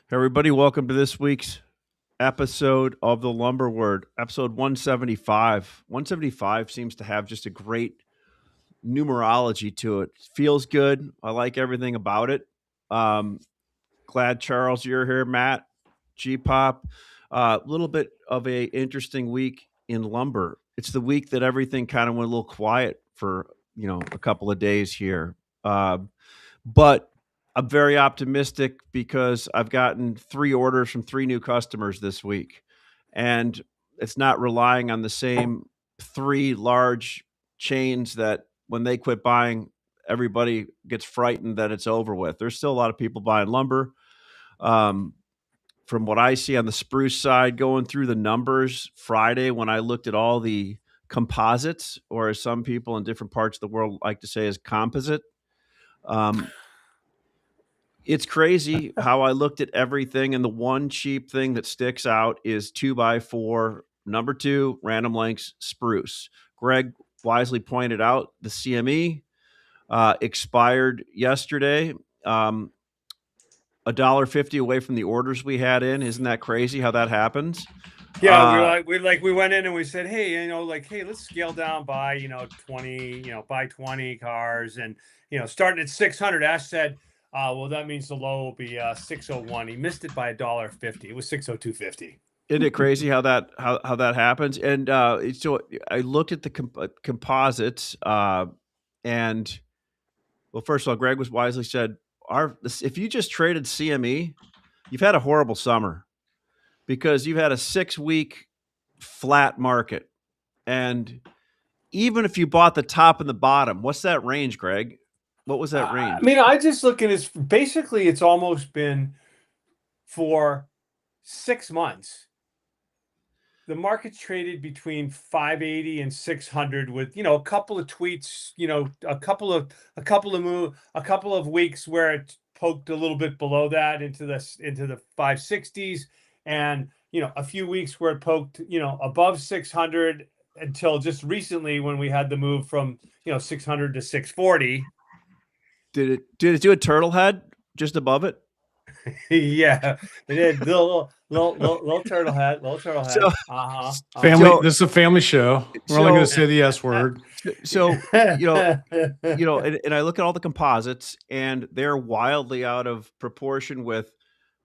Hey, everybody, welcome to this week's episode of the Lumber Word, episode 175. 175 seems to have just a great numerology to it. Feels good. I like everything about it. Um, Glad Charles, you're here, Matt, G Pop. A little bit of a interesting week in lumber. It's the week that everything kind of went a little quiet for a couple of days here. Uh, but I'm very optimistic because I've gotten 3 orders from 3 new customers this week. And it's not relying on the same 3 large chains that when they quit buying, everybody gets frightened that it's over with. There's still a lot of people buying lumber. Um, from what I see on the spruce side, going through the numbers Friday, when I looked at all the composites, or as some people in different parts of the world like to say, is composite. Um, it's crazy how I looked at everything, and the one cheap thing that sticks out is 2x4, number 2, random lengths spruce. Gregg wisely pointed out the CME expired yesterday. $1.50 away from the orders we had in. Isn't that crazy how that happens? Yeah, we went in and we said, hey, hey, let's scale down by 20, buy 20 cars, and starting at 600. Ash said, well, that means the low will be 601. He missed it by $1.50. It was 602.50. Isn't it crazy how that happens? And so I looked at the composites, and well, first of all, Gregg was wisely said, if you just traded CME, you've had a horrible summer because you've had a 6-week flat market. And even if you bought the top and the bottom, what's that range, Gregg? What was that range? I mean, I just look at it. Basically, it's almost been for 6 months. The market's traded between 580 and 600 with, a couple of tweets, a couple of weeks where it poked a little bit below that into the 560s, and, a few weeks where it poked, above 600 until just recently when we had the move from, 600 to 640. Did it do a turtle head just above it? Yeah, it did. Little turtle head, So, Family. This is a family show. We're only going to say the S word. So, and I look at all the composites, and they're wildly out of proportion with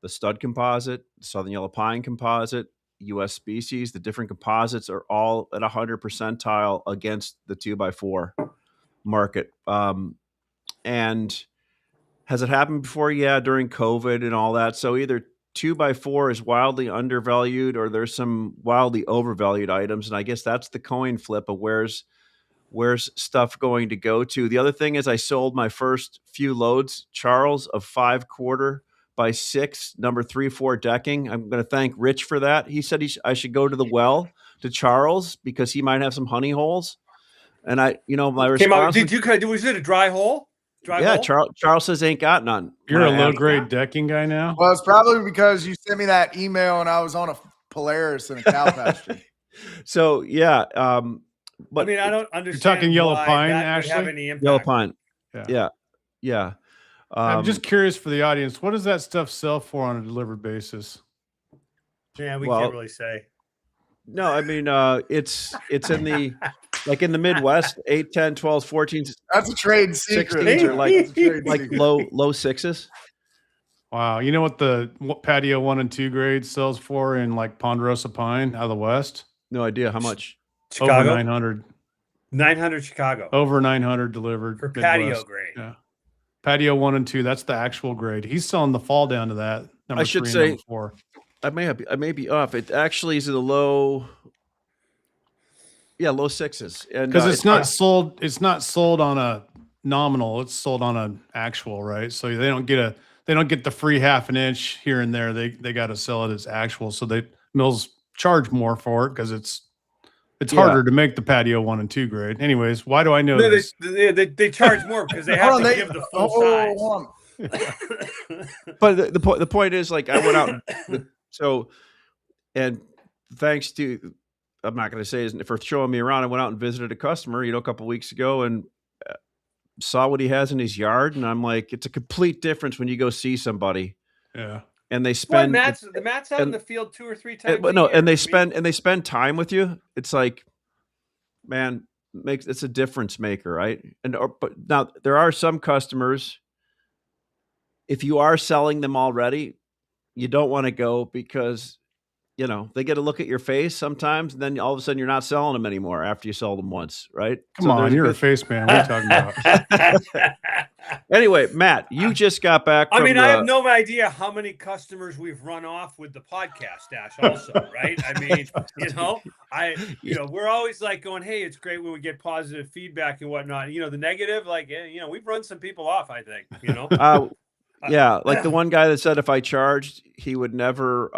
the stud composite, Southern Yellow Pine composite, U.S. species. The different composites are all at 100 percentile against the 2x4 market. And has it happened before? Yeah, during COVID and all that. So either 2x4 is wildly undervalued, or there's some wildly overvalued items. And I guess that's the coin flip of where's stuff going to go to. The other thing is I sold my first few loads, Charles, of 5/4x6, number 3/4 decking. I'm going to thank Rich for that. He said I should go to the well to Charles because he might have some honey holes. And my response was it a dry hole? Yeah, Charles says ain't got none. You're a low-grade decking guy now? Well, it's probably because you sent me that email and I was on a Polaris in a cow pasture. So, yeah. But I mean, I don't understand. You're talking yellow pine, Ashley? Have any impact. Yellow pine. Yeah. I'm just curious for the audience. What does that stuff sell for on a delivered basis? Yeah, we can't really say. No, I mean, it's in the... Like in the Midwest, 8, 10, 12, 14. That's a trade secret. 16s are like low 6s. Wow. You know what patio 1 and 2 grade sells for in like Ponderosa Pine out of the West? No idea. How much? Chicago? Over 900. 900 Chicago. Over 900 delivered. For patio grade. Yeah. Patio 1 and 2. That's the actual grade. He's selling the fall down to that. I should say, 4. I may be off. It actually is in the low 6s, and because it's not sold. It's not sold on a nominal. It's sold on an actual, right? So they don't get the free half an inch here and there. They got to sell it as actual. So mills charge more for it because it's harder to make the patio 1 and 2 grade. Anyways, why do I know this? They charge more because they have to give the full size. But the point is, like, I went out and thanks to, I'm not going to say for showing me around, I went out and visited a customer, a couple of weeks ago, and saw what he has in his yard. And I'm like, it's a complete difference when you go see somebody. Yeah. and they Well, spend Matt's out in and- the field 2 or 3 times. but a no, year. and they I mean, spend time with you. It's like, man, it's a difference maker, right? But now there are some customers, if you are selling them already, you don't want to go because they get a look at your face sometimes, and then all of a sudden you're not selling them anymore after you sell them once, right? Come on, you're a face man. What are you talking about? Anyway, Matt, you just got back from I have no idea how many customers we've run off with the podcast, Ash, also, right? I mean, we're always like going, hey, it's great when we get positive feedback and whatnot. The negative, like, we've run some people off, I think, yeah, like the one guy that said if I charged, he would never,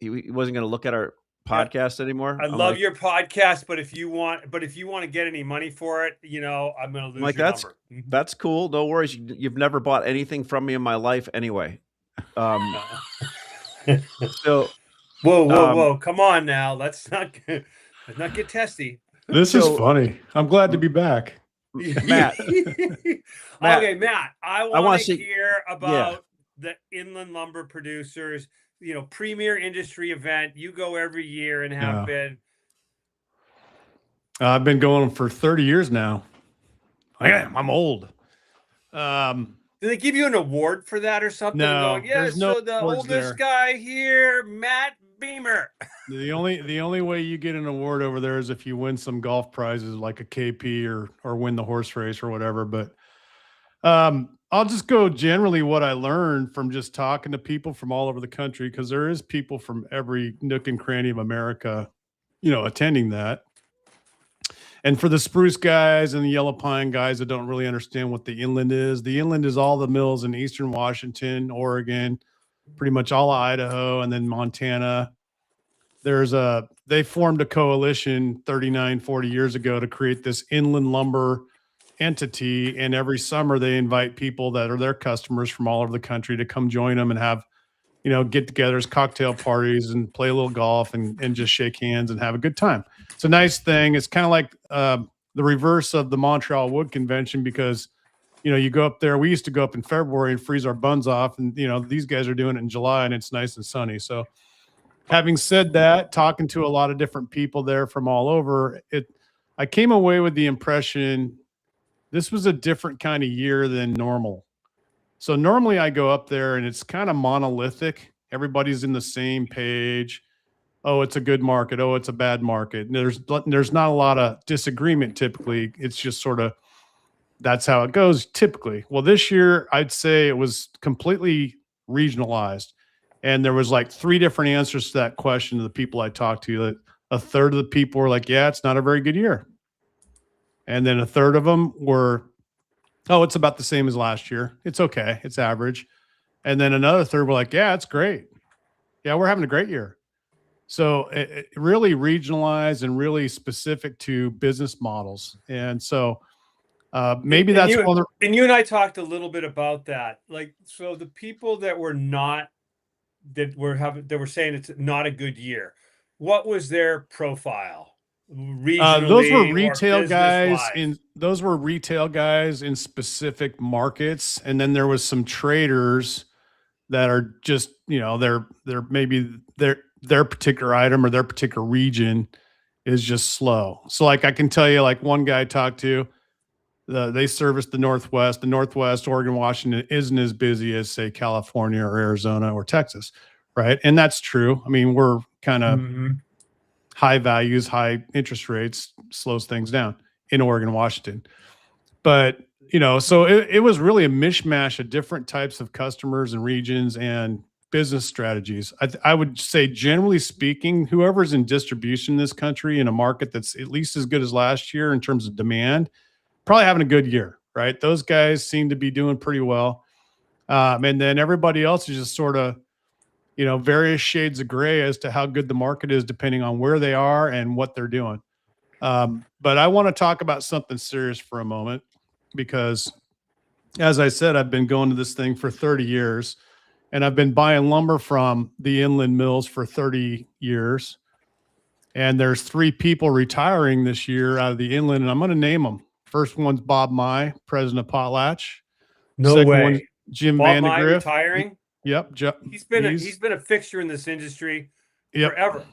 he wasn't going to look at our podcast anymore. I love your podcast, but if you want to get any money for it, I'm going to lose your number. That's cool. No worries. You've never bought anything from me in my life anyway. So, whoa! Come on now. Let's not get testy. This is funny. I'm glad to be back, Matt. Okay, Matt. I want to hear about the inland lumber producers. Premier industry event. You go every year and have been. I've been going for 30 years now. I'm old. Do they give you an award for that or something? No, there's no the oldest guy here, Matt Beamer. The only way you get an award over there is if you win some golf prizes like a KP or win the horse race or whatever. But I'll just go generally what I learned from just talking to people from all over the country, because there is people from every nook and cranny of America, attending that. And for the spruce guys and the yellow pine guys that don't really understand what the inland is all the mills in eastern Washington, Oregon, pretty much all of Idaho, and then Montana. They formed a coalition 39, 40 years ago to create this inland lumber entity, and every summer they invite people that are their customers from all over the country to come join them and have get-togethers, cocktail parties, and play a little golf and just shake hands and have a good time. It's a nice thing. It's kind of like the reverse of the Montreal Wood Convention, because you go up there. We used to go up in February and freeze our buns off, and these guys are doing it in July and it's nice and sunny. So having said that, talking to a lot of different people there from all over, I came away with the impression this was a different kind of year than normal. So normally I go up there and it's kind of monolithic. Everybody's in the same page. Oh, it's a good market. Oh, it's a bad market. And there's not a lot of disagreement typically. It's just sort of, that's how it goes typically. Well, this year I'd say it was completely regionalized. And there was like 3 different answers to that question to the people I talked to. That a third of the people were like, yeah, it's not a very good year. And then a third of them were, oh, it's about the same as last year. It's okay. It's average. And then another third were like, yeah, it's great. Yeah, we're having a great year. So it really regionalized and really specific to business models. And so maybe that's and you and I talked a little bit about that. Like, so the people that were saying it's not a good year, what was their profile? Those were retail guys in specific markets, and then there was some traders that are just they're maybe their particular item or their particular region is just slow. So like I can tell you, like one guy I talked to, they service the Northwest. The Northwest, Oregon, Washington isn't as busy as say California or Arizona or Texas, right? And that's true. I mean, we're kind of high values, high interest rates slows things down in Oregon, Washington. But, so it was really a mishmash of different types of customers and regions and business strategies. I would say, generally speaking, whoever's in distribution in this country in a market that's at least as good as last year in terms of demand, probably having a good year, right? Those guys seem to be doing pretty well. And then everybody else is just sort of, various shades of gray as to how good the market is, depending on where they are and what they're doing. But I want to talk about something serious for a moment, because as I said, I've been going to this thing for 30 years and I've been buying lumber from the inland mills for 30 years. And there's 3 people retiring this year out of the inland, and I'm going to name them. First one's Bob Mai, president of Potlatch. No Second way. one, Jim Bob Mai Vandegrift. retiring? Yep. He's been a fixture in this industry forever.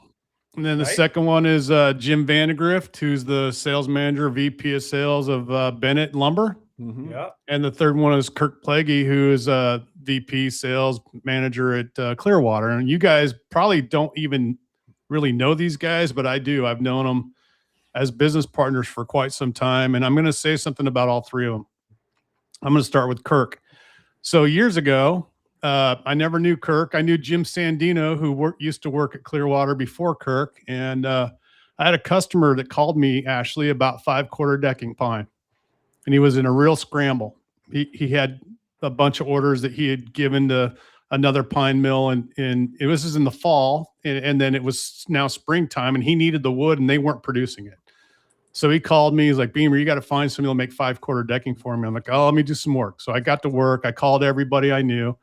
And then the second one is Jim Vandegrift, who's the sales manager, VP of sales of Bennett Lumber. Yeah. And the third one is Kirk Plaguey, who is a VP sales manager at Clearwater. And you guys probably don't even really know these guys, but I do. I've known them as business partners for quite some time. And I'm going to say something about all three of them. I'm going to start with Kirk. So years ago, I never knew Kirk. I knew Jim Sandino, who used to work at Clearwater before Kirk. And I had a customer that called me, Ashley, about 5-quarter decking pine. And he was in a real scramble. He had a bunch of orders that he had given to another pine mill. And it was in the fall. And then it was now springtime. And he needed the wood and they weren't producing it. So he called me. He's like, Beamer, you got to find somebody that'll make 5-quarter decking for me. I'm like, oh, let me do some work. So I got to work. I called everybody I knew.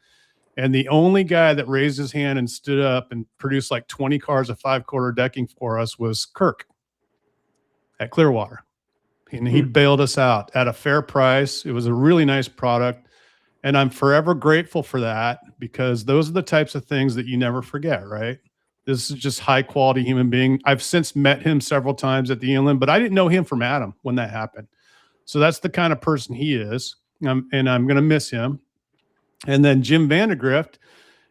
And the only guy that raised his hand and stood up and produced like 20 cars of 5-quarter decking for us was Kirk at Clearwater. And he bailed us out at a fair price. It was a really nice product. And I'm forever grateful for that because those are the types of things that you never forget, right? This is just high quality human being. I've since met him several times at the inland, but I didn't know him from Adam when that happened. So that's the kind of person he is. And I'm going to miss him. And then Jim Vandegrift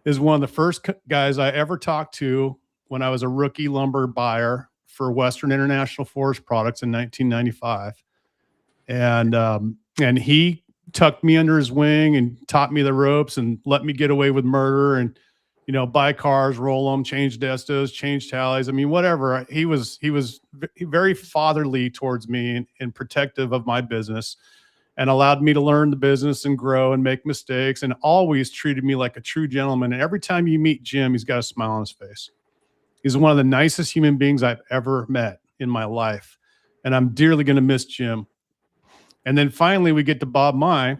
is one of the first guys I ever talked to when I was a rookie lumber buyer for Western International Forest Products in 1995. And he tucked me under his wing and taught me the ropes and let me get away with murder and, you know, buy cars, roll them, change destos, change tallies. I mean, whatever. He was very fatherly towards me and protective of my business, and allowed me to learn the business and grow and make mistakes, and always treated me like a true gentleman. And every time you meet Jim, he's got a smile on his face. He's one of the nicest human beings I've ever met in my life. And I'm dearly going to miss Jim. And then finally we get to Bob Mai.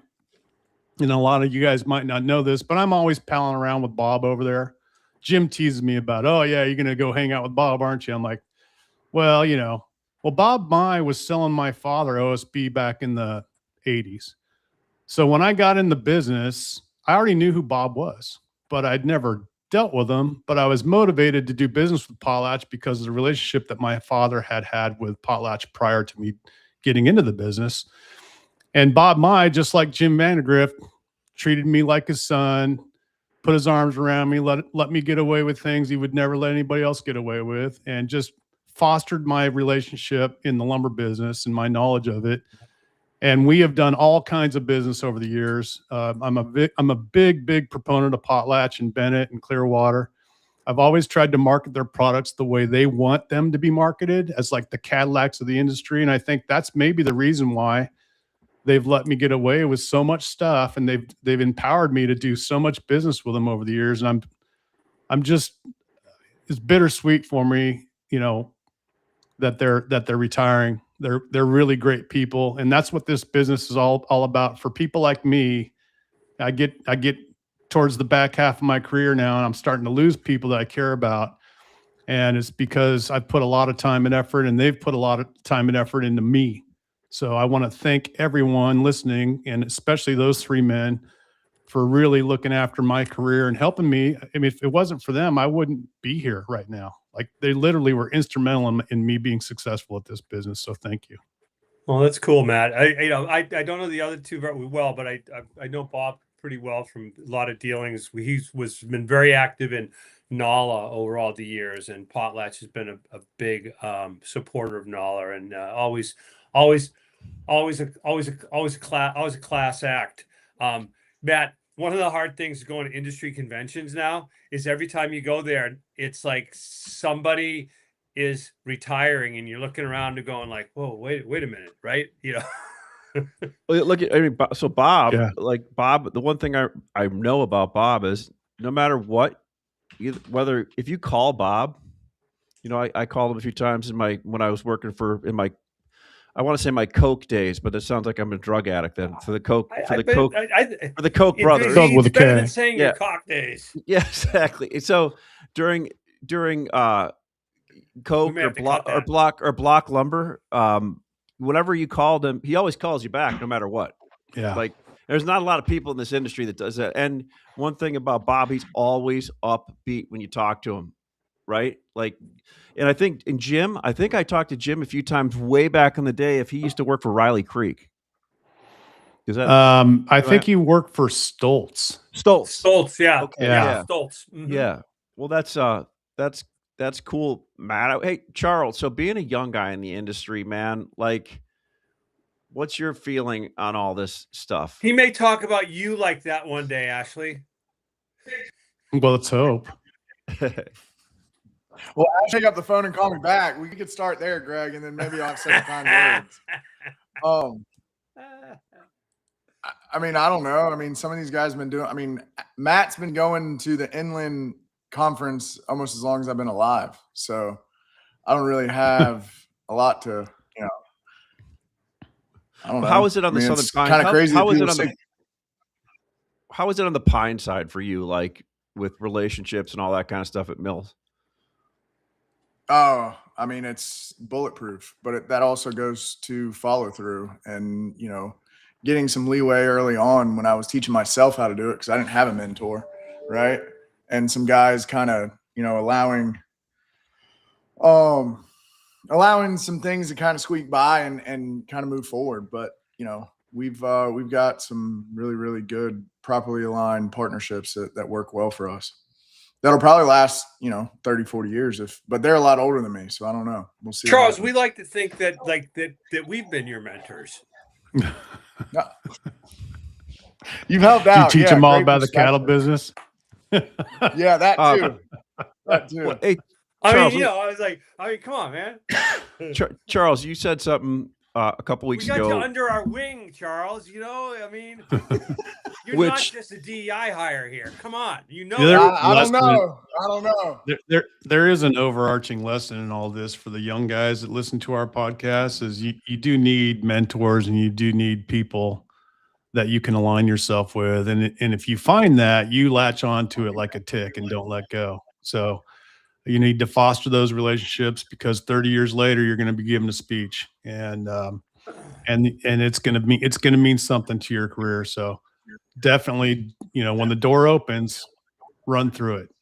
And a lot of you guys might not know this, but I'm always palling around with Bob over there. Jim teases me about, oh yeah, you're going to go hang out with Bob, aren't you? I'm like, well, you know, Bob Mai was selling my father OSB back in the 80s. So when I got in the business, I already knew who Bob was, but I'd never dealt with him. But I was motivated to do business with Potlatch because of the relationship that my father had with Potlatch prior to me getting into the business. And Bob Mai, just like Jim Vandegrift, treated me like his son, put his arms around me, let me get away with things he would never let anybody else get away with, and just fostered my relationship in the lumber business and my knowledge of it. And we have done all kinds of business over the years. I'm a big proponent of Potlatch and Bennett and Clearwater. I've always tried to market their products the way they want them to be marketed, as like the Cadillacs of the industry. And I think that's maybe the reason why they've let me get away with so much stuff, and they've empowered me to do so much business with them over the years. And I'm just, it's bittersweet for me, you know, that they're retiring. They're really great people, and that's what this business is all about. For people like me, I get towards the back half of my career now, and I'm starting to lose people that I care about, and it's because I've put a lot of time and effort, and they've put a lot of time and effort into me. So I want to thank everyone listening, and especially those three men, for really looking after my career and helping me. I mean, if it wasn't for them, I wouldn't be here right now. Like, they literally were instrumental in me being successful at this business. So thank you. Well, that's cool, Matt. I don't know the other two very well, but I know Bob pretty well from a lot of dealings. He's been very active in NOLA over all the years, and Potlatch has been a big supporter of NOLA, and always a class act. Matt, one of the hard things going to industry conventions now is every time you go there, it's like somebody is retiring, and you're looking around and going like, "Whoa, wait a minute," right? You know. Well, look at, I mean, so Bob, Yeah. like Bob, the one thing I know about Bob is no matter what, whether if you call Bob, you know, I called him a few times when I was working I want to say my Coke days, but it sounds like I'm a drug addict then. For the Coke brothers. Spelled with a It's better K. than saying Yeah. your cock days. Yeah, exactly. So during Coke may have to cut that. or block lumber, whenever you called him, he always calls you back no matter what. Yeah. Like, There's not a lot of people in this industry that does that. And one thing about Bob, he's always upbeat when you talk to him, right? Like, and I think I talked to Jim a few times way back in the day if he used to work for Riley Creek. Is that I think he worked for Stoltz. Stoltz, yeah. Okay, Yeah. Stoltz. Mhm. Yeah. Well, that's cool, Matt. Hey, Charles, so being a young guy in the industry, man, like what's your feeling on all this stuff? He may talk about you like that one day, Ashley. Well, let's hope. Well, I'll pick up the phone and call me back. We could start there, Greg, and then maybe I'll say kind words. I mean, I don't know. I mean, some of these guys have been doing. I mean, Matt's been going to the inland conference almost as long as I've been alive. So I don't really have a lot to, you know. I don't know. How is it on the Southern Pine? Kind of crazy. How is it on the Pine side for you, like with relationships and all that kind of stuff at Mills? Oh, I mean, it's bulletproof, but that also goes to follow through and, you know, getting some leeway early on when I was teaching myself how to do it because I didn't have a mentor, right? And some guys kind of, you know, allowing some things to kind of squeak by and kind of move forward. But, you know, we've got some really, really good, properly aligned partnerships that work well for us. That'll probably last, you know, 30, 40 years but they're a lot older than me. So I don't know. We'll see. Charles, we like to think that that we've been your mentors. No. You've helped out. You teach them all about the cattle business. Yeah, that too. That too. Well, hey, I Charles, mean, you know, I mean, come on, man. Charles, you said something a couple weeks We got ago. you under our wing, Charles. You know, I mean, you're Which- not just a DEI hire here. Come on, you know. I don't know. I don't know. There is an overarching lesson in all this for the young guys that listen to our podcast is you do need mentors and you do need people that you can align yourself with. And if you find that, you latch on to it like a tick and don't let go. So you need to foster those relationships because 30 years later, you're going to be giving a speech and it's going to mean something to your career. So definitely, you know, when the door opens, run through it.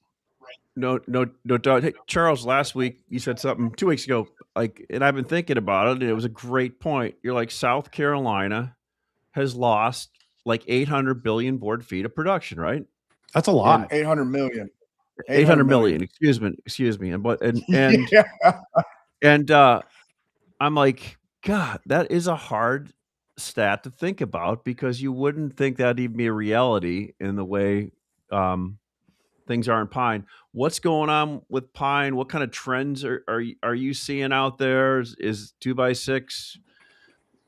No doubt. Hey, Charles, last week you said something 2 weeks ago, like, and I've been thinking about it, and it was a great point. You're like, South Carolina has lost like 800 billion board feet of production, right? That's a lot. 800 million. 800 million. Excuse me. And Yeah. I'm like, God, that is a hard stat to think about because you wouldn't think that'd even be a reality in the way things are in Pine. What's going on with Pine? What kind of trends are you seeing out there? Is 2x6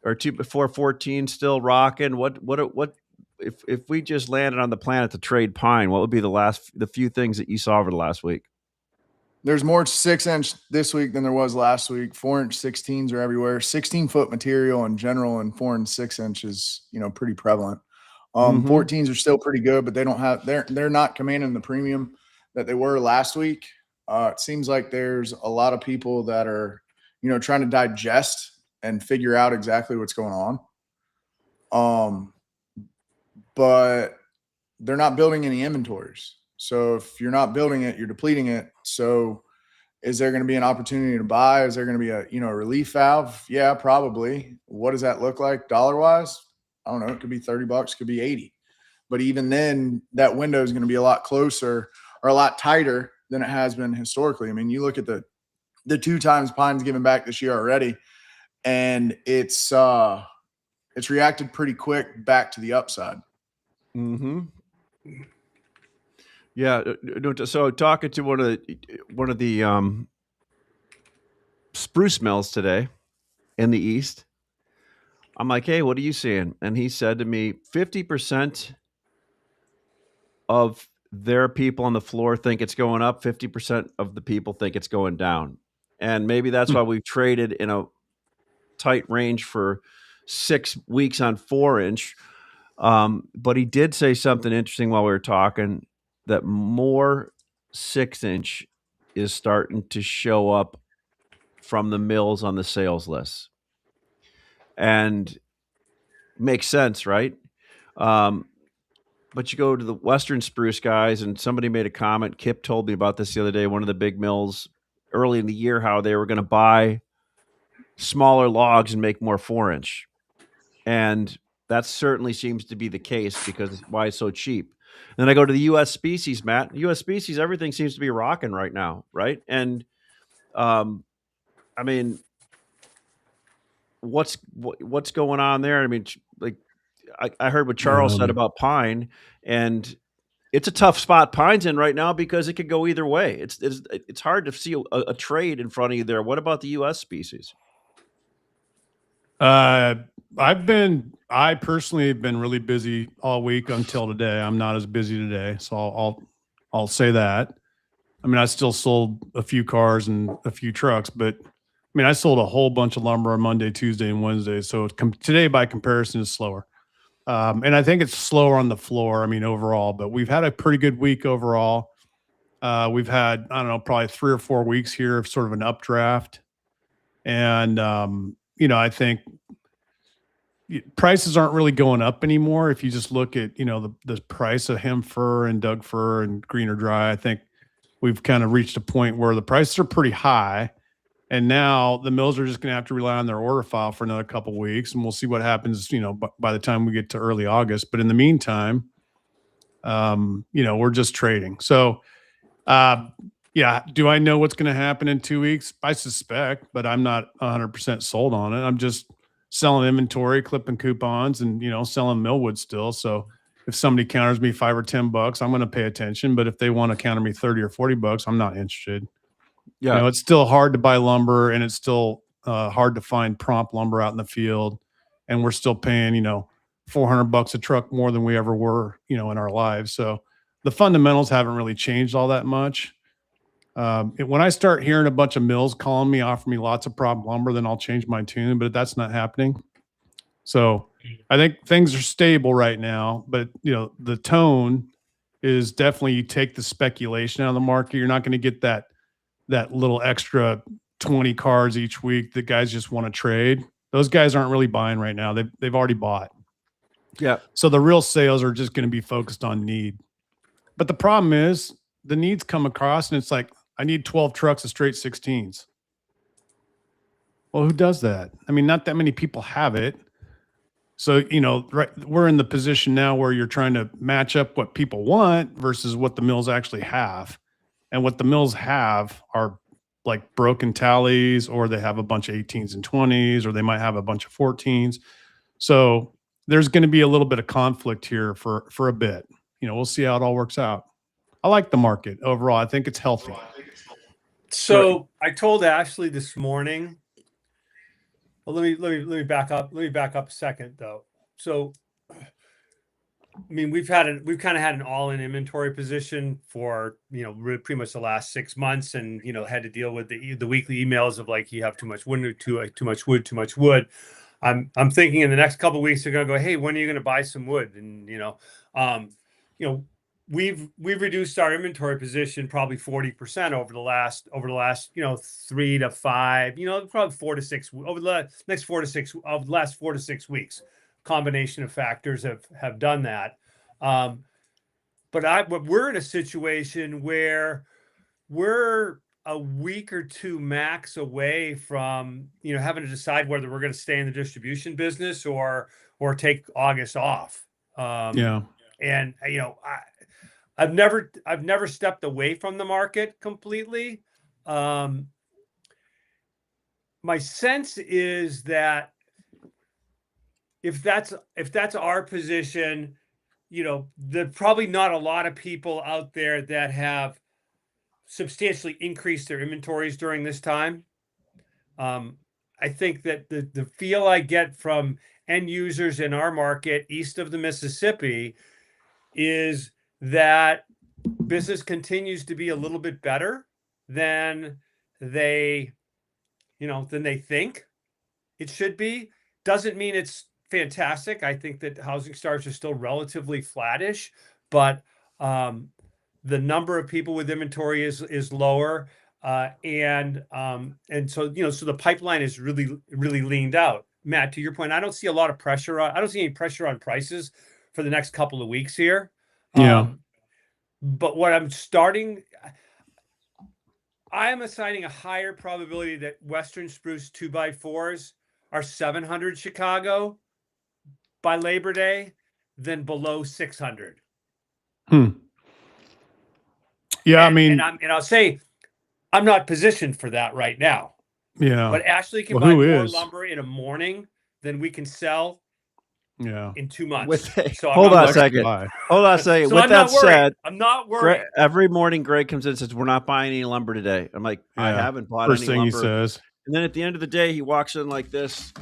or 2x4 still rocking? What if we just landed on the planet to trade Pine? What would be the few things that you saw over the last week? There's more 6-inch this week than there was last week. 4-inch 16s are everywhere. 16-foot material in general and 4 and 6 inches, you know, pretty prevalent. 14s are still pretty good, but they're not commanding the premium that they were last week. It seems like there's a lot of people that are, you know, trying to digest and figure out exactly what's going on. But they're not building any inventories. So if you're not building it, you're depleting it. So is there going to be an opportunity to buy? Is there going to be a relief valve? Yeah, probably. What does that look like dollar-wise? I don't know. It could be $30, could be 80. But even then, that window is going to be a lot closer or a lot tighter than it has been historically. I mean, you look at the 2 times Pine's given back this year already, and it's reacted pretty quick back to the upside. Mm-hmm. Yeah. So talking to one of the spruce mills today in the East, I'm like, hey, what are you seeing? And he said to me, 50% of their people on the floor think it's going up. 50% of the people think it's going down. And maybe that's why we've traded in a tight range for 6 weeks on 4-inch. But he did say something interesting while we were talking, that more 6-inch is starting to show up from the mills on the sales list. And makes sense, right? But you go to the Western spruce guys, and somebody made a comment. Kip told me about this the other day. One of the big mills early in the year, how they were going to buy smaller logs and make more 4-inch, and that certainly seems to be the case because why it's so cheap. And then I go to the U.S. species, Matt. U.S. species, everything seems to be rocking right now, right? And I mean, what's going on there? I mean, like I heard what Charles said about pine, and it's a tough spot pine's in right now because it could go either way. It's hard to see a trade in front of you there. What about the U.S. species? I personally have been really busy all week until today. I'm not as busy today, so I'll say that. I mean, I still sold a few cars and a few trucks, but I mean, I sold a whole bunch of lumber on Monday, Tuesday, and Wednesday. So today, by comparison, is slower. And I think it's slower on the floor. I mean, overall, but we've had a pretty good week overall. We've had, I don't know, probably 3 or 4 weeks here of sort of an updraft. And, I think prices aren't really going up anymore. If you just look at, the price of hem fir and Doug fir and green or dry, I think we've kind of reached a point where the prices are pretty high. And now the mills are just going to have to rely on their order file for another couple of weeks, and we'll see what happens, by the time we get to early August. But in the meantime, we're just trading. So, do I know what's going to happen in 2 weeks? I suspect, but I'm not 100% sold on it. I'm just selling inventory, clipping coupons, and, selling millwood still. So if somebody counters me $5 or $10, I'm going to pay attention. But if they want to counter me $30 or $40, I'm not interested. Yeah, It's still hard to buy lumber, and it's still hard to find prompt lumber out in the field. And we're still paying, $400 a truck more than we ever were, in our lives. So the fundamentals haven't really changed all that much. When I start hearing a bunch of mills calling me, offering me lots of prompt lumber, then I'll change my tune, but that's not happening. So I think things are stable right now, but the tone is definitely, you take the speculation out of the market. You're not going to get that little extra 20 cars each week that guys just want to trade. Those guys aren't really buying right now. They've already bought. Yeah. So the real sales are just going to be focused on need. But the problem is the needs come across, and it's like, I need 12 trucks of straight 16s. Well, who does that? I mean, not that many people have it. So, we're in the position now where you're trying to match up what people want versus what the mills actually have. And what the mills have are like broken tallies, or they have a bunch of 18s and 20s, or they might have a bunch of 14s. So there's going to be a little bit of conflict here for a bit. We'll see how it all works out. I like the market overall. I think it's healthy. So I told Ashley this morning. Well, let me back up. Let me back up a second though. So, I mean, we've kind of had an all-in inventory position for, pretty much the last 6 months, and, had to deal with the weekly emails of like, you have too much wood, too much wood. I'm thinking in the next couple of weeks, they're going to go, hey, when are you going to buy some wood? And, we've reduced our inventory position probably 40% over the last 3 to 5, probably 4 to 6 over the next 4 to 6 of the last 4 to 6 weeks. Combination of factors have done that. But we're in a situation where we're a week or two max away from, having to decide whether we're going to stay in the distribution business or take August off. And, I've never stepped away from the market completely. My sense is that if that's our position, there's probably not a lot of people out there that have substantially increased their inventories during this time. I think that the feel I get from end users in our market east of the Mississippi is that business continues to be a little bit better than they think it should be. Doesn't mean it's fantastic. I think that housing starts are still relatively flattish, but the number of people with inventory is lower, and so so the pipeline is really leaned out. Matt, to your point, I don't see any pressure on prices for the next couple of weeks here. Yeah. But what I am assigning a higher probability that Western spruce 2x4s are 700 Chicago by Labor Day than below 600. Yeah, I And, mean, and I'll say I'm not positioned for that right now. yeah. But Ashley can Well, buy who more is? lumber in a morning than we can sell Yeah. in 2 months. With So hold on a worried. second. Hold on a second. So With I'm that not worried. said, I'm not worried. every morning Greg comes in and says, "We're not buying any lumber today." I'm like, I Yeah. haven't bought First any thing he lumber. says. And then at the end of the day, he walks in like this.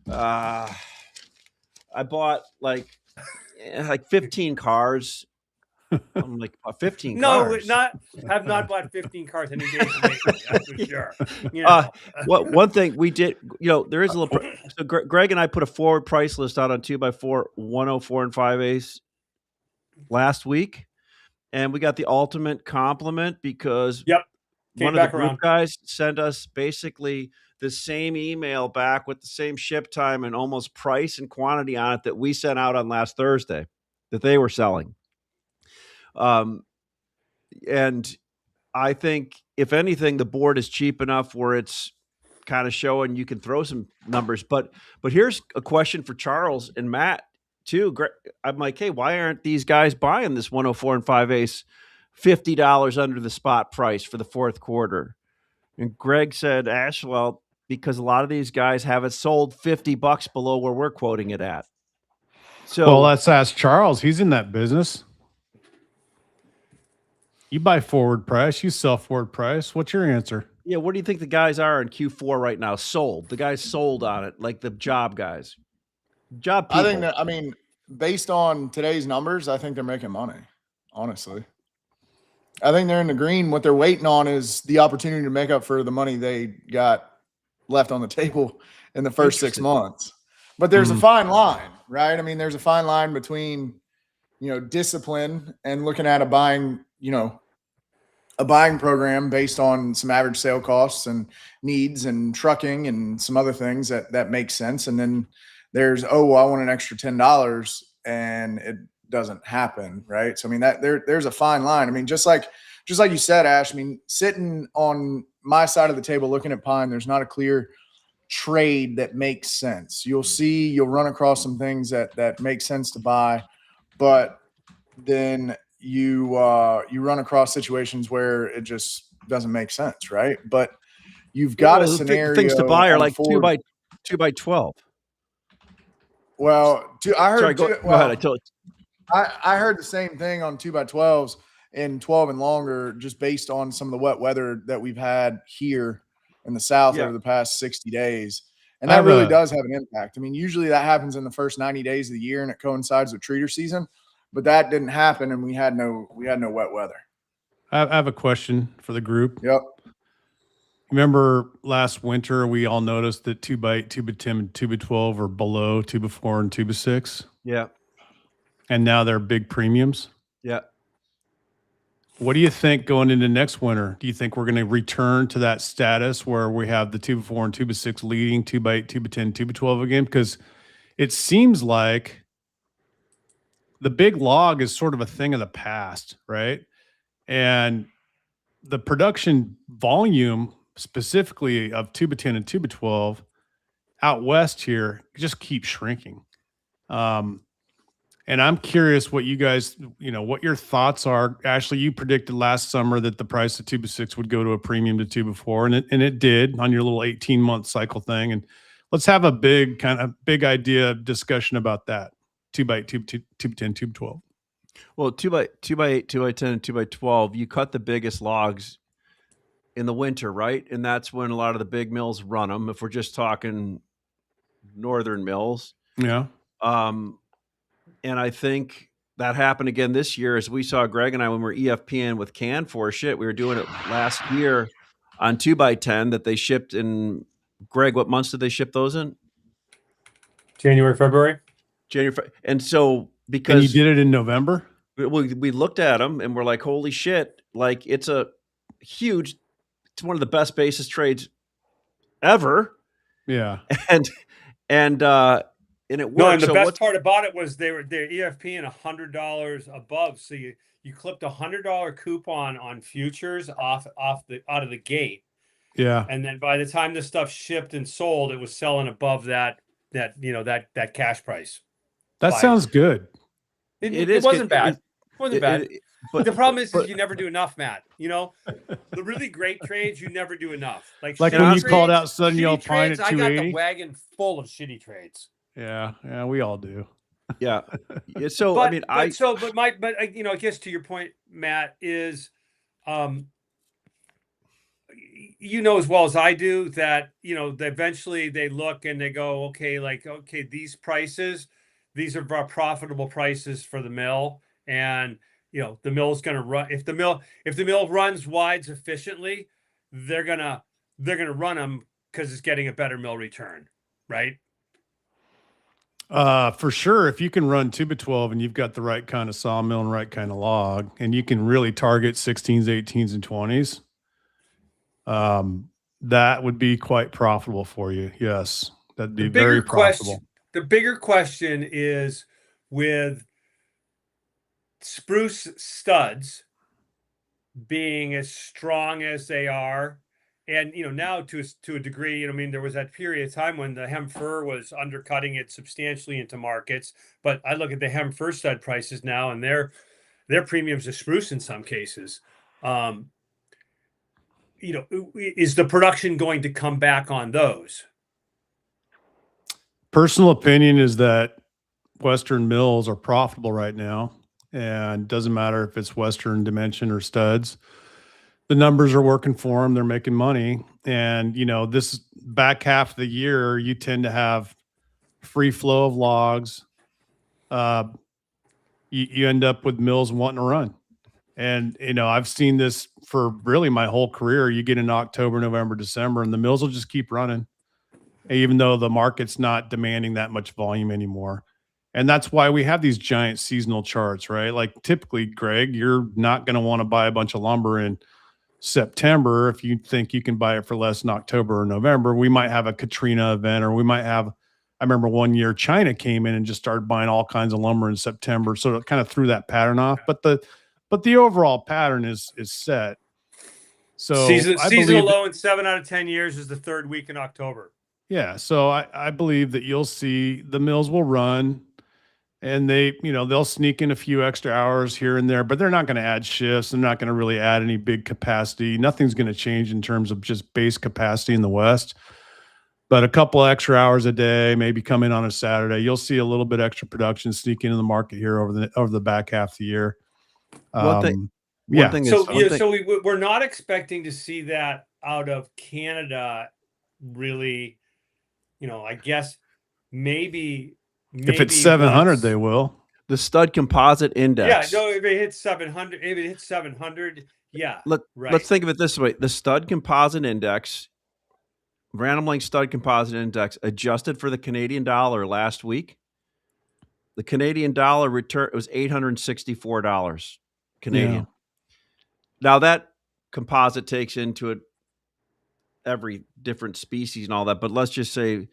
I bought like 15 cars. I'm like, 15 No, cars. have not bought 15 cars any days lately. That's for sure. You know. One thing we did, there is a little. So Greg and I put a forward price list out on 2x4 104 and 5/8 last week, and we got the ultimate compliment because one of the group guys sent us basically the same email back with the same ship time and almost price and quantity on it that we sent out on last Thursday that they were selling. And I think if anything, the board is cheap enough where it's kind of showing you can throw some numbers. But here's a question for Charles and Matt too. I'm like, hey, why aren't these guys buying this 104 and 5/8 $50 under the spot price for the fourth quarter? And Greg said, Ash, well, because a lot of these guys have it sold $50 below where we're quoting it at. So, well, let's ask Charles. He's in that business. You buy forward price. You sell forward price. What's your answer? Yeah, what do you think the guys are in Q4 right now? Sold. The guys sold on it, like the job guys. Job people. I think that, I mean, based on today's numbers, I think they're making money, honestly. I think they're in the green. What they're waiting on is the opportunity to make up for the money they got left on the table in the first 6 months. But there's a fine line, right? I mean, there's a fine line between, discipline and looking at a buying program based on some average sale costs and needs and trucking and some other things that make sense. And then there's, I want an extra $10 and it doesn't happen. Right. So, I mean, there's a fine line. I mean, just like you said, Ash, I mean, sitting on my side of the table, looking at pine, there's not a clear trade that makes sense. You'll run across some things that make sense to buy, but then you run across situations where it just doesn't make sense, right? But you've got a scenario. Things to buy are like 2x12. Well, I heard. Sorry, go ahead. I heard the same thing on 2x12s and 12 and longer, just based on some of the wet weather that we've had here in the South over the past 60 days. And that really does have an impact. I mean, usually that happens in the first 90 days of the year and it coincides with treater season, but that didn't happen. And we had no wet weather. I have a question for the group. Yep. Remember last winter, we all noticed that 2x8, 2x10, and 2x12 are below 2x4 and 2x6. Yeah. And now they're big premiums. Yeah. What do you think going into next winter? Do you think we're going to return to that status where we have the 2x4 and 2x6 leading 2x8, 2x10, 2x12 again? Because it seems like the big log is sort of a thing of the past, right? And the production volume specifically of 2x10 and 2x12 out west here just keeps shrinking. And I'm curious what you guys, what your thoughts are. Ashley, you predicted last summer that the price of 2x6 would go to a premium to 2x4, and it did on your little 18-month cycle thing. And let's have a big idea discussion about that. 2x8, 2x10, 2x12. Well, 2x8, 2x10, and 2x12, you cut the biggest logs in the winter, right? And that's when a lot of the big mills run them. If we're just talking northern mills. Yeah. And I think that happened again this year, as we saw Greg and I when we were EFPing with Can for shit. We were doing it last year on 2x10 that they shipped in. Greg, what months did they ship those in? January, February. And so because you did it in November, we looked at them and we're like, holy shit! Like it's one of the best basis trades ever. Yeah. And and it worked. No, and the So best part about it was they're EFP and $100 above. So you clipped $100 coupon on futures out of the gate. Yeah. And then by the time this stuff shipped and sold, it was selling above that cash price. That sounds good. It wasn't bad. It wasn't bad. But the problem is you never do enough, Matt. You know, the really great trades, you never do enough. Like when you called out Southern Alpine at 280. I got the wagon full of shitty trades. Yeah, we all do. Yeah. So but, I mean, but you know, I guess to your point, Matt, is you know as well as I do that, you know, eventually they look and they go, okay, these prices, these are profitable prices for the mill, and you know the mill's going to run. If the mill runs wides efficiently, they're gonna run them because it's getting a better mill return, right? For sure. If you can run 2x12 and you've got the right kind of sawmill and right kind of log, and you can really target 16s, 18s, and 20s, that would be quite profitable for you. Yes, that'd be very profitable. The bigger question is with spruce studs being as strong as they are, and you know now to a degree, you know, I mean, there was that period of time when the hem fir was undercutting it substantially into markets, but I look at the hem fir stud prices now, and their premiums to spruce in some cases. You know, is the production going to come back on those? Personal opinion is that Western mills are profitable right now, and doesn't matter if it's Western Dimension or studs. The numbers are working for them. They're making money. And, you know, this back half of the year, you tend to have free flow of logs. You end up with mills wanting to run. And, you know, I've seen this for really my whole career. You get in October, November, December, and the mills will just keep running, even though the market's not demanding that much volume anymore. And that's why we have these giant seasonal charts, right? Like typically, Greg, you're not going to want to buy a bunch of lumber in September if you think you can buy it for less in October or November. We might have a Katrina event, or we might have, I remember one year China came in and just started buying all kinds of lumber in September. So it kind of threw that pattern off. But the overall pattern is set. So seasonal low in 7 out of 10 years is the third week in October. Yeah. So I believe that you'll see the mills will run, and they'll sneak in a few extra hours here and there, but they're not going to add shifts. They're not going to really add any big capacity. Nothing's going to change in terms of just base capacity in the West, but a couple extra hours a day, maybe come in on a Saturday. You'll see a little bit extra production sneak into the market here over the back half of the year. We're not expecting to see that out of Canada, really. You know, I guess maybe if it's 700, they will. The stud composite index. Yeah, no, if it hits 700, yeah. Let's think of it this way: the stud composite index, Random Length stud composite index, adjusted for the Canadian dollar last week. The Canadian dollar return was $864 Canadian. Yeah. Now that composite takes into it every different species and all that, but let's just say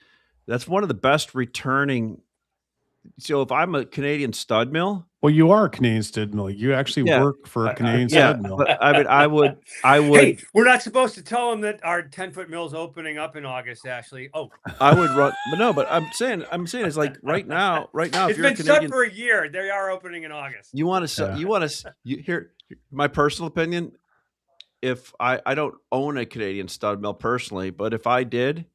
that's one of the best returning. So if I'm a Canadian stud mill, well, you are a Canadian stud mill. You actually work for a Canadian stud mill. But I mean, I would. Hey, we're not supposed to tell them that our 10-foot mill is opening up in August, Ashley. Oh, I would run, but no. But I'm saying it's like right now. It's if you're been shut for a year. They are opening in August. You want to hear my personal opinion. If I don't own a Canadian stud mill personally, but if I did,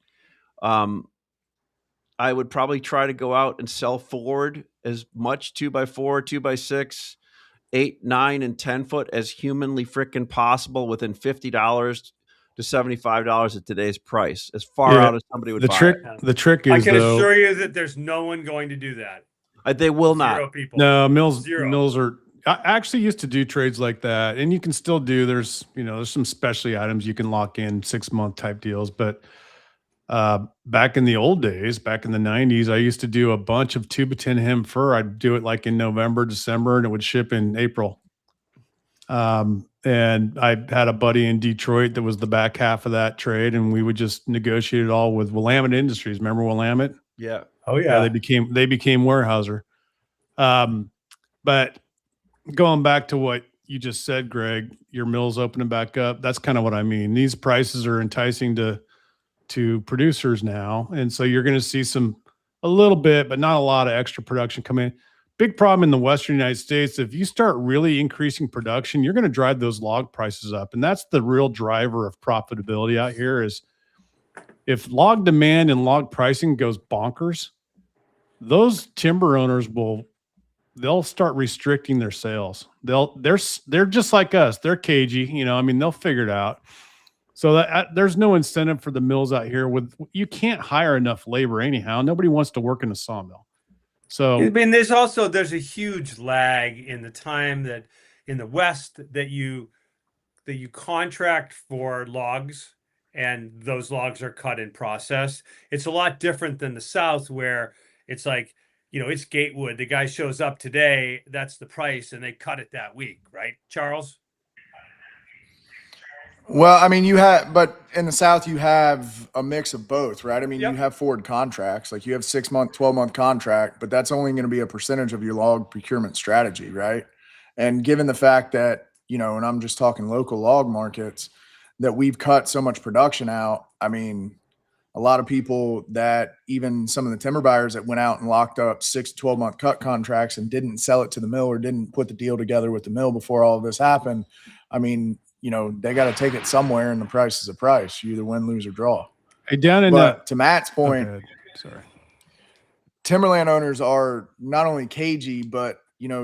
I would probably try to go out and sell forward as much 2x4, 2x6, 8, 9, and 10 foot as humanly freaking possible within $50 to $75 at today's price, as far out as somebody would buy. The trick is, I can assure you that there's no one going to do that. They will not. Zero people. No, mills are. I actually used to do trades like that, and you can still do. There's some specialty items you can lock in 6-month type deals, but back in the old days, back in the 90s, I used to do a bunch of 2x10 hem fir. I'd do it like in November, December, and it would ship in April. And I had a buddy in Detroit that was the back half of that trade, and we would just negotiate it all with Willamette Industries. Remember Willamette? Yeah. Oh Yeah, yeah. they became Weyerhaeuser. But going back to what you just said, Greg, your mill's opening back up. That's kind of what I mean. These prices are enticing to producers now, and so you're going to see a little bit, but not a lot of extra production come in. Big problem in the Western United States. If you start really increasing production, you're going to drive those log prices up, and that's the real driver of profitability out here. Is if log demand and log pricing goes bonkers, those timber owners they'll start restricting their sales. They're just like us. They're cagey, I mean, they'll figure it out. So there's no incentive for the mills out here. You can't hire enough labor anyhow. Nobody wants to work in a sawmill. So I mean, there's a huge lag in the time that in the West that you contract for logs and those logs are cut and processed. It's a lot different than the South where it's like, it's Gatewood. The guy shows up today, that's the price, and they cut it that week, right, Charles? Well, I mean, but in the South, you have a mix of both, right? I mean, Yep. you have forward contracts, like you have 6-month, 12-month contract, but that's only going to be a percentage of your log procurement strategy, right? And given the fact that, and I'm just talking local log markets, that we've cut so much production out. I mean, a lot of people that even some of the timber buyers that went out and locked up 6 to 12-month cut contracts and didn't sell it to the mill or didn't put the deal together with the mill before all of this happened. I mean, they got to take it somewhere, and the price is a price. You either win, lose, or draw. hey, down in But to Matt's point, sorry, timberland owners are not only cagey, but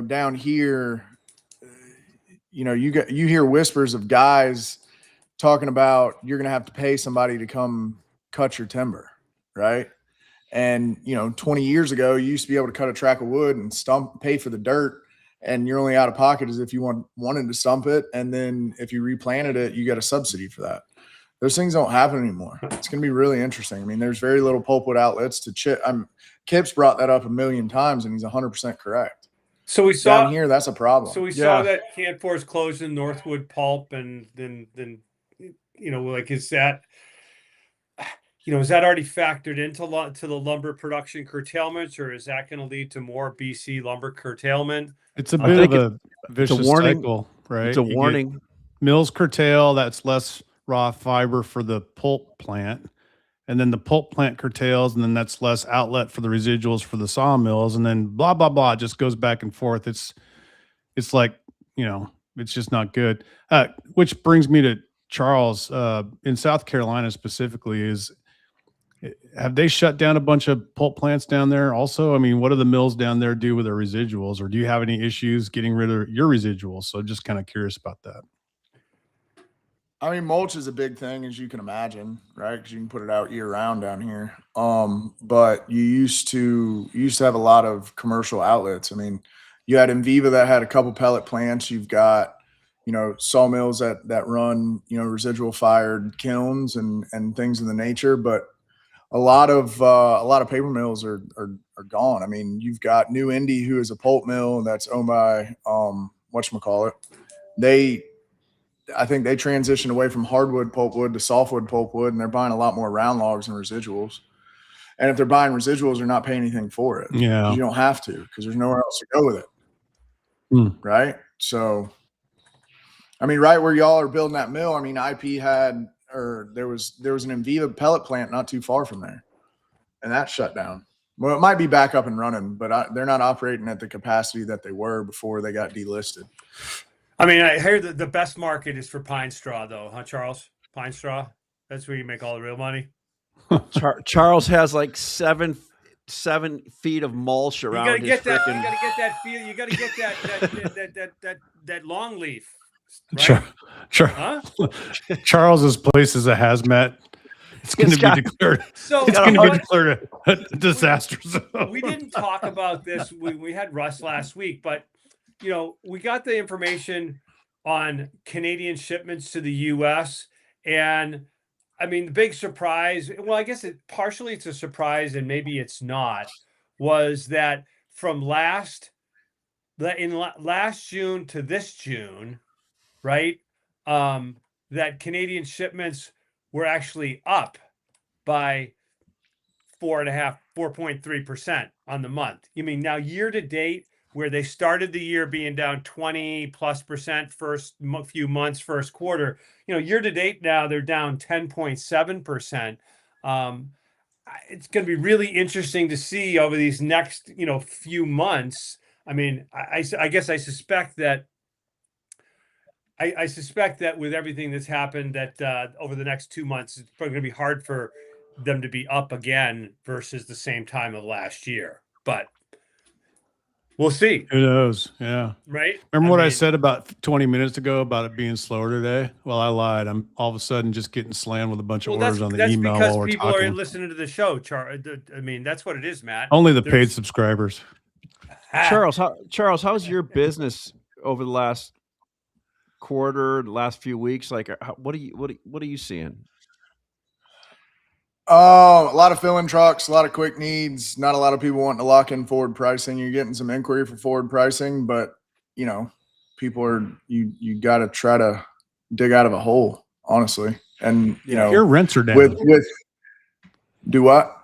down here, you hear whispers of guys talking about you're going to have to pay somebody to come cut your timber, right? And 20 years ago, you used to be able to cut a track of wood and pay for the dirt, and you're only out of pocket as if you wanted to stump it, and then if you replanted it, you get a subsidy for that. Those things don't happen anymore. It's going to be really interesting. I mean, there's very little pulpwood outlets to chip. Kip's brought that up a million times, and he's 100% correct. So we saw down here, that's a problem. So we saw that Canfor's closing Northwood Pulp, and then like is that already factored into the lumber production curtailments, or is that going to lead to more BC lumber curtailment? It's a bit of a vicious warning. cycle, right? It's a warning. Mills curtail, that's less raw fiber for the pulp plant. And then the pulp plant curtails, and then that's less outlet for the residuals for the sawmills. And then blah, blah, blah, it just goes back and forth. It's like, it's just not good. Which brings me to Charles, in South Carolina specifically, have they shut down a bunch of pulp plants down there also? I mean, what do the mills down there do with their residuals, or do you have any issues getting rid of your residuals? So just kind of curious about that. I mean, mulch is a big thing, as you can imagine, right? Because you can put it out year round down here. But you used to have a lot of commercial outlets. I mean, you had Enviva that had a couple pellet plants. You've got, sawmills that run, residual fired kilns and things of the nature. But a lot of paper mills are gone. I mean, you've got New Indy, who is a pulp mill that's owned by whatchamacallit. I think they transitioned away from hardwood pulpwood to softwood pulpwood, and they're buying a lot more round logs and residuals. And if they're buying residuals, they're not paying anything for it. Yeah, you don't have to, because there's nowhere else to go with it. Right. So, I mean, right where y'all are building that mill, I mean, there was an Enviva pellet plant not too far from there, and that shut down. Well, it might be back up and running, but they're not operating at the capacity that they were before they got delisted. I mean, I hear that the best market is for pine straw, though, huh, Charles? Pine straw. That's where you make all the real money. Charles has like 7 feet of mulch around. You gotta get that. You gotta get that feel. You gotta get that long leaf. Right? Huh? Charles's place is a hazmat. It's going to be declared. So it's going to be declared a disaster zone. We didn't talk about this. We had Russ last week, but we got the information on Canadian shipments to the U.S. And I mean, the big surprise, well, I guess partially it's a surprise and maybe it's not, was that from last June to this June, right, that Canadian shipments were actually up by 4.5, 4.3% on the month. You mean now year to date, where they started the year being down 20+% first few months, first quarter, year to date now they're down 10.7%. It's going to be really interesting to see over these next, few months. I mean, I guess I suspect that with everything that's happened that over the next 2 months, it's probably going to be hard for them to be up again versus the same time of last year. But we'll see. Who knows? Yeah. Right. Remember what I said about 20 minutes ago about it being slower today? Well, I lied. I'm all of a sudden just getting slammed with a bunch of orders on the email because while we're people talking. are listening to the show. I mean, that's what it is, Matt. Only the paid subscribers. Charles, how's your business over the last quarter, the last few weeks? Like, what are you seeing? A lot of fill-in trucks, a lot of quick needs, not a lot of people wanting to lock in forward pricing. You're getting some inquiry for forward pricing, but people are, you got to try to dig out of a hole, honestly. And your rents are down. With do what?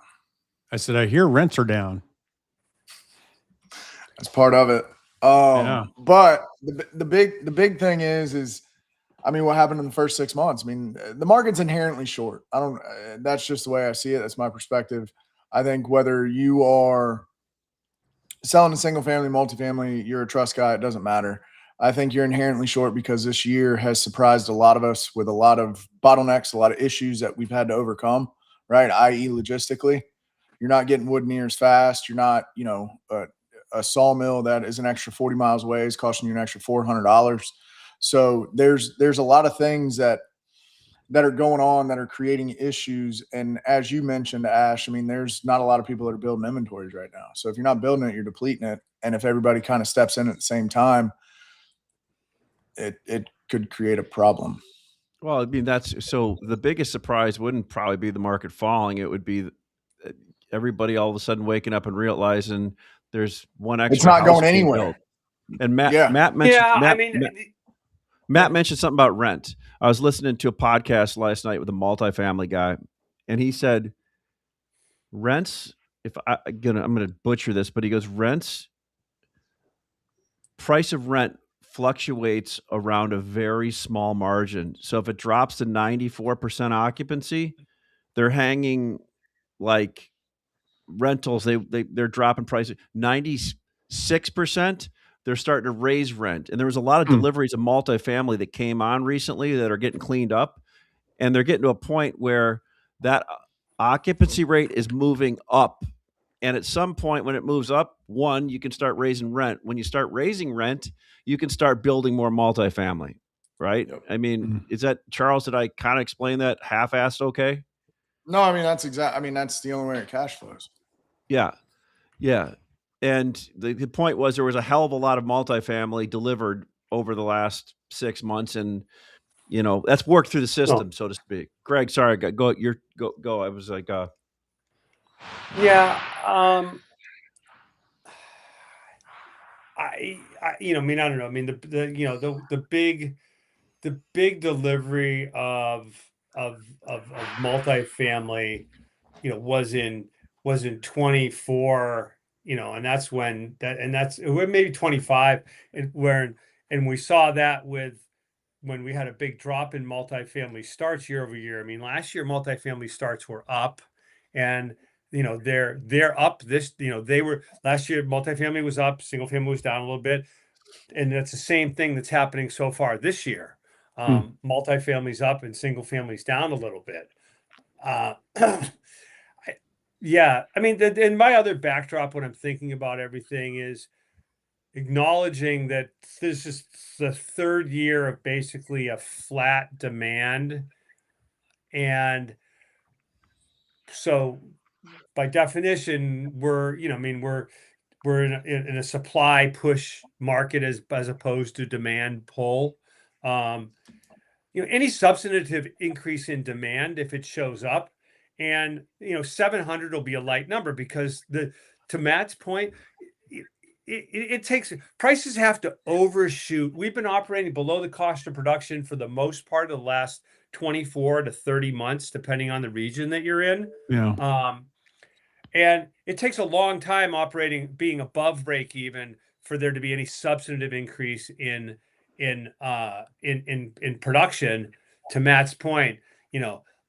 I said, I hear rents are down. That's part of it. Yeah. But the big thing is, I mean, what happened in the first 6 months? I mean, the market's inherently short. That's just the way I see it. That's my perspective. I think whether you are selling a single family, multifamily, you're a trust guy, it doesn't matter. I think you're inherently short because this year has surprised a lot of us with a lot of bottlenecks, a lot of issues that we've had to overcome, right? i.e. logistically. You're not getting wood near as fast. You're not, a sawmill that is an extra 40 miles away is costing you an extra $400. So there's a lot of things that are going on that are creating issues. And as you mentioned, Ash, I mean, there's not a lot of people that are building inventories right now. So if you're not building it, you're depleting it. And if everybody kind of steps in at the same time, it could create a problem. Well, I mean, so the biggest surprise wouldn't probably be the market falling. It would be everybody all of a sudden waking up and realizing there's one extra. It's not house going being anywhere. built. And Matt mentioned, Matt mentioned something about rent. I was listening to a podcast last night with a multifamily guy, and he said rents. I'm gonna butcher this, but he goes, price of rent fluctuates around a very small margin. So if it drops to 94% occupancy, they're hanging like rentals. They're dropping prices. 96%, they're starting to raise rent. And there was a lot of deliveries of multifamily that came on recently that are getting cleaned up. And they're getting to a point where that occupancy rate is moving up. And at some point when it moves up, you can start raising rent. When you start raising rent, you can start building more multifamily, right? Yep. I mean, is that, Charles, did I kind of explain that half-assed okay? No, I mean, that's the only way it cash flows. Yeah. Yeah. And the point was there was a hell of a lot of multifamily delivered over the last 6 months. And, that's worked through the system, so to speak. Greg, sorry, go. I was like, yeah. I mean, I don't know. I mean, the big delivery of multifamily, was in 24, and that's when that's maybe 25, and we saw that when we had a big drop in multifamily starts year over year. I mean, last year multifamily starts were up, and they're up this, they were last year multifamily was up, single family was down a little bit. And that's the same thing that's happening so far this year. Multifamily's up and single family's down a little bit. Yeah. I mean, and my other backdrop when I'm thinking about everything is acknowledging that this is the third year of basically a flat demand. And so by definition, we're in a supply push market as opposed to demand pull. Any substantive increase in demand, if it shows up, and 700 will be a light number because to Matt's point, it takes, prices have to overshoot. We've been operating below the cost of production for the most part of the last 24 to 30 months, depending on the region that you're in. Yeah. And it takes a long time being above break even for there to be any substantive increase in production. To Matt's point,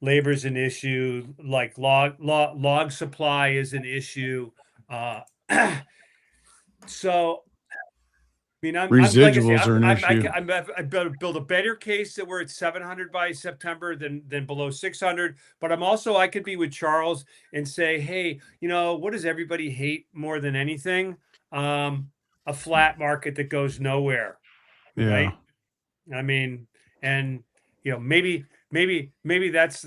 labor is an issue, like log supply is an issue. So, Residuals are an issue. I'm build a better case that we're at 700 by September than below 600. But I could be with Charles and say, hey, what does everybody hate more than anything? A flat market that goes nowhere, right? I mean, and maybe that's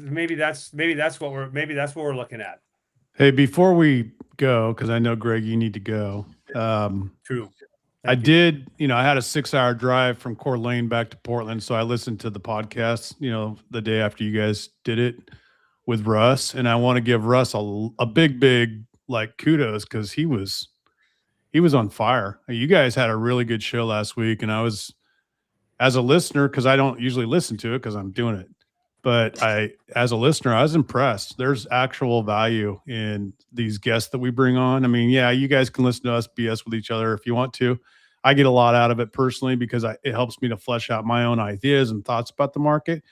what we're looking at. Hey, before we go, because I know Greg, you need to go. True. I did, I had a 6-hour drive from Coeur d'Alene back to Portland. So I listened to the podcast, the day after you guys did it with Russ. And I want to give Russ a big, like, kudos, because he was on fire. You guys had a really good show last week. And I was, as a listener, because I don't usually listen to it because I'm doing it, but as a listener, I was impressed. There's actual value in these guests that we bring on. I mean, yeah, you guys can listen to us BS with each other if you want to. I get a lot out of it personally because it helps me to flesh out my own ideas and thoughts about the market.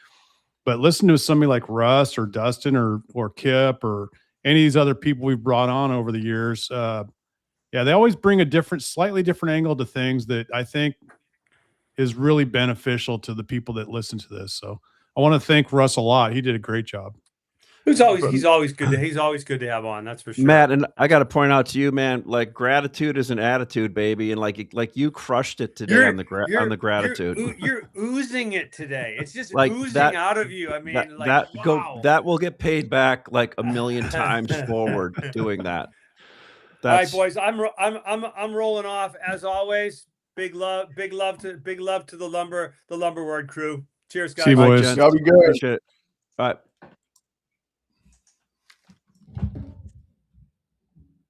But listen to somebody like Russ or Dustin or Kip or any of these other people we've brought on over the years. They always bring a slightly different angle to things that I think is really beneficial to the people that listen to this. So I want to thank Russ a lot. He did a great job. He's always good to have on. That's for sure. Matt, and I got to point out to you, man, like, gratitude is an attitude, baby. And like you crushed it today on the gratitude. You're oozing it today. It's just like oozing out of you. I mean, wow. That will get paid back like a million times forward doing that. All right, boys, I'm rolling off as always. Big love to the lumber word crew. Cheers, guys. See you, boys. Y'all be good. Appreciate it. All right.